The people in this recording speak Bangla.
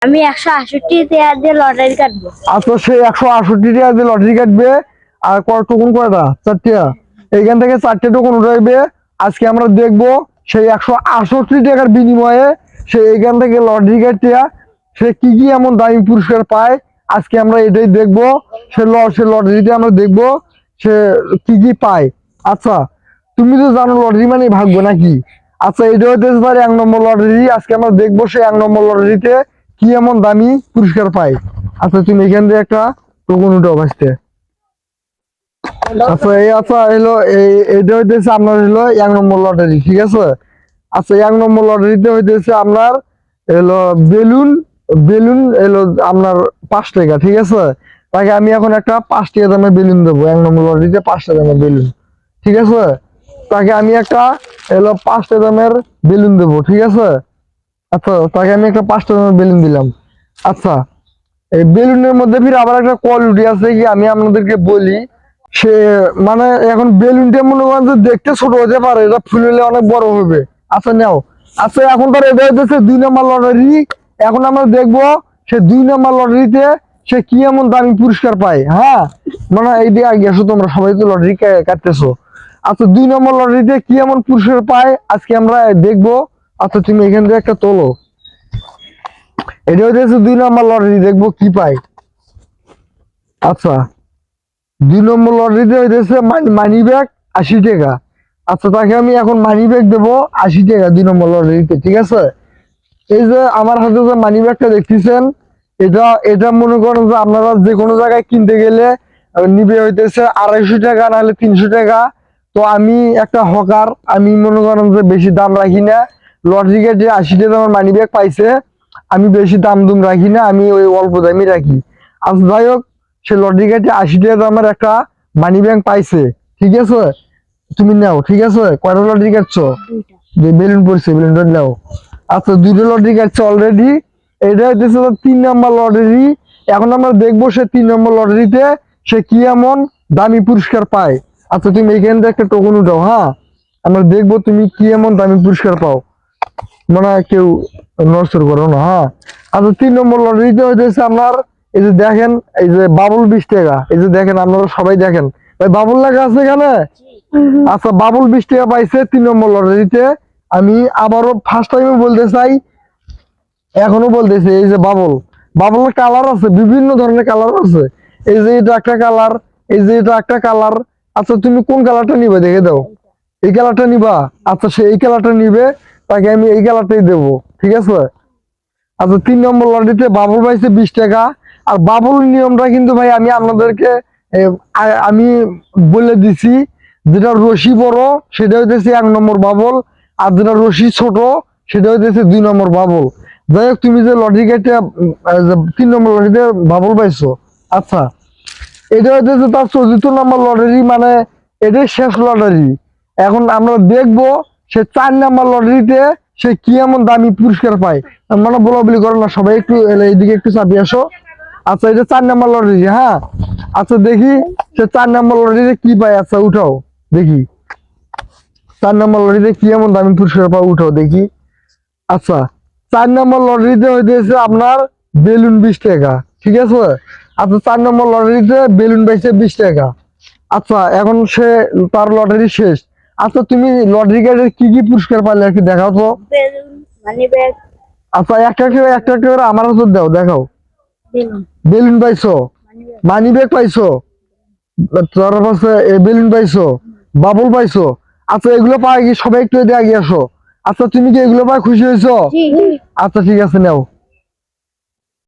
আমি 168 টাকা দিয়ে লটারি কাটবো। আচ্ছা, সেই 168 টাকা দিয়ে লটারি কাটবে। আর টোকন কয়টা? 4টা। এইখান থেকে 4টে টোকন উঠাইবে। আজকে আমরা দেখবো সেই 168 টাকার বিনিময়ে সে এইখান থেকে লটারি কাটিয়া সে কি কি এমন দামি পুরস্কার পায়। আজকে আমরা এটাই দেখবো। সে লটারিতে আমরা দেখবো সে কি কি পায়। আচ্ছা, তুমি তো জানো লটারি মানে ভাগ্য নাকি? আচ্ছা, এটা হইতে পারে 1 নম্বর লটারি। আজকে আমরা দেখবো সে 1 নম্বর লটারিতে কি এমন দামি পুরস্কার পায়। আচ্ছা, তুমি এখান থেকে একটা টোকন উঠাও বাঁচতে। আচ্ছা হলো এইটা হইতেছে আপনার হলো 1 নম্বর লটারি, ঠিক আছে? আচ্ছা, 1 নম্বর লটারিতে হইতেছে আপনার হলো বেলুন বেলুন হলো আপনার 5 টাকা, ঠিক আছে? তাকে আমি এখন একটা 5 টাকা দামের বেলুন দেবো। 1 নম্বর লটারিতে 5 টাকা দামের বেলুন, ঠিক আছে? তাকে আমি একটা হলো 5 টাকা দামের বেলুন দেবো, ঠিক আছে? আচ্ছা, তাকে আমি একটা 5 টাকা দামের বেলুন দিলাম। আচ্ছা, এই বেলুনের মধ্যে ফির আবার একটা কোয়ালিটি আছে কি আমি আপনাদেরকে বলি। সে মানে এখন বেলুনটা মনে করেন যে দেখতে ছোট হতে পারে, এটা ফুললে অনেক বড় হবে। আচ্ছা, নাও। আচ্ছা, এখন তার এটা হচ্ছে 2 নম্বর লটারি। এখন আমরা দেখবো সে 2 নম্বর লটারিতে সে কি এমন দামি পুরস্কার পায়। হ্যাঁ, মানে এই দিয়ে আগে আসো, তোমরা সবাই তো লটারি কাটতেছো। আচ্ছা, 2 নম্বর লটারিতে কি এমন পুরস্কার পায় আজকে আমরা দেখবো। আচ্ছা, তুমি এখান থেকে একটা তোলো। এটা হচ্ছে 2 নম্বর লটারি, দেখবো কি পাই। আচ্ছা, 2 নম্বর লটারিতে হইতেছে মানি ব্যাগ 80 টাকা। আচ্ছা, তাকে আমি এখন মানি ব্যাগ দেবো 80 টাকা 2 নম্বর লটারিতে, ঠিক আছে? এই যে আমার হাতে যে মানি ব্যাগটা দেখতেছেন, এটা এটা মনে করেন যে আপনারা যে কোনো জায়গায় কিনতে গেলে নিবে হইতেছে 250 টাকা নাহলে 300 টাকা। তো আমি একটা হকার, আমি মনে করেন যে বেশি দাম রাখি না। লটারি কেটে 80 টাকা আমার মানি ব্যাগ পাইছে, আমি বেশি দাম দুম রাখি না, আমি ওই অল্প দামই রাখি। আচ্ছা, যাই হোক, সে লটারি কেটে 80 টাকা দামের একটা মানি ব্যাগ পাইছে, ঠিক আছে? তুমি নাও, ঠিক আছে? কয়টা লটারি কাটছো? যে বেলুন পড়ছে, বেলুনটা নাও। আচ্ছা, 2টা লটারি কাটছে অলরেডি। এটা হইতেছে 3 নম্বর লটারি। এখন আমরা দেখবো সে 3 নম্বর লটারিতে সে কি এমন দামি পুরস্কার পায়। আচ্ছা, তুমি এখান থেকে একটা টোকন উঠাও। হ্যাঁ, আমরা দেখবো তুমি কি এমন দামি পুরস্কার পাও। মানে কেউ নড়চড় করো না। হ্যাঁ, আচ্ছা, 3 নম্বর লটারিতে হইতেছে আপনার এই যে দেখেন, এই যে বাবুল 20 টাকা। এই যে দেখেন, আপনারা সবাই দেখেন, ভাই বাবুল লেখা আছে এখানে। আচ্ছা, বাবুল 20 টাকা পাইছে 3 নম্বর লটারিতে। আমি আবারও ফার্স্ট টাইমে বলতে চাই, এখনো বলতেছি, এই যে বাবুলের কালার আছে, বিভিন্ন ধরনের কালার আছে। এই যে এটা একটা কালার, এই যে এটা একটা কালার। আচ্ছা, তুমি কোন কালারটা নিবে দেখে দাও। এই কালারটা নিবা? আচ্ছা, সে এই কালারটা নিবে, তাকে আমি এই কালারটাই দেবো, ঠিক আছে? আচ্ছা, 3 নম্বর লটারিতে বাবুল পাইছে 20 টাকা। আর বাবুল নিয়মটা কিন্তু ভাই আমি আপনাদেরকে আমি বলে দিছি। যেটা রশি বড় সেটা হইতেছে 1 নম্বর বাবুল, আর যেটা রশি ছোট সেটা হইতেছে 2 নম্বর বাবুল। যাই হোক, তুমি যে লটারি কেটে 3 নম্বর লটারিতে বাবুল পাইছো। আচ্ছা, এটা হইতেছে তার 4th নম্বর লটারি, মানে এটাই শেষ লটারি। এখন আমরা দেখবো সে 4 নম্বর লটারিতে সে কি এমন দামি পুরস্কার পায়। মানে বলাবলি করো না, সবাই একটু এইদিকে একটু চাপিয়ে আসো। আচ্ছা, এটা 4 নম্বর লটারি। হ্যাঁ, আচ্ছা, দেখি সে 4 নম্বর লটারিতে কি পায়। আচ্ছা, উঠাও দেখি 4 নম্বর লটারিতে কি এমন দামি পুরস্কার পায়, উঠাও দেখি। আচ্ছা, 4 নম্বর লটারিতে হইতেছে আপনার বেলুন 20 টাকা, ঠিক আছে? আচ্ছা, 4 নম্বর লটারিতে বেলুন পাইছে 20 টাকা। আচ্ছা, এখন সে তার লটারি শেষ। আচ্ছা, তুমি লটারি কার্ডের কি কি পুরস্কার পাইলে একটু দেখাও তো। বেলুন, মানি ব্যাগ, আচ্ছা, একটা করে আমার হাতে দাও, দেখাও। বেলুন, বেলুন পাইছো, মানি ব্যাগ, মানি ব্যাগ পাইছো, তার পাশে বেলুন পাইছো, বাবুল পাইছো। আচ্ছা, এগুলো পাই কি সবাই একটু এদিকে আগে আসো। আচ্ছা, তুমি কি এগুলো পাই খুশি হয়েছো? জি। আচ্ছা, ঠিক আছে, নাও।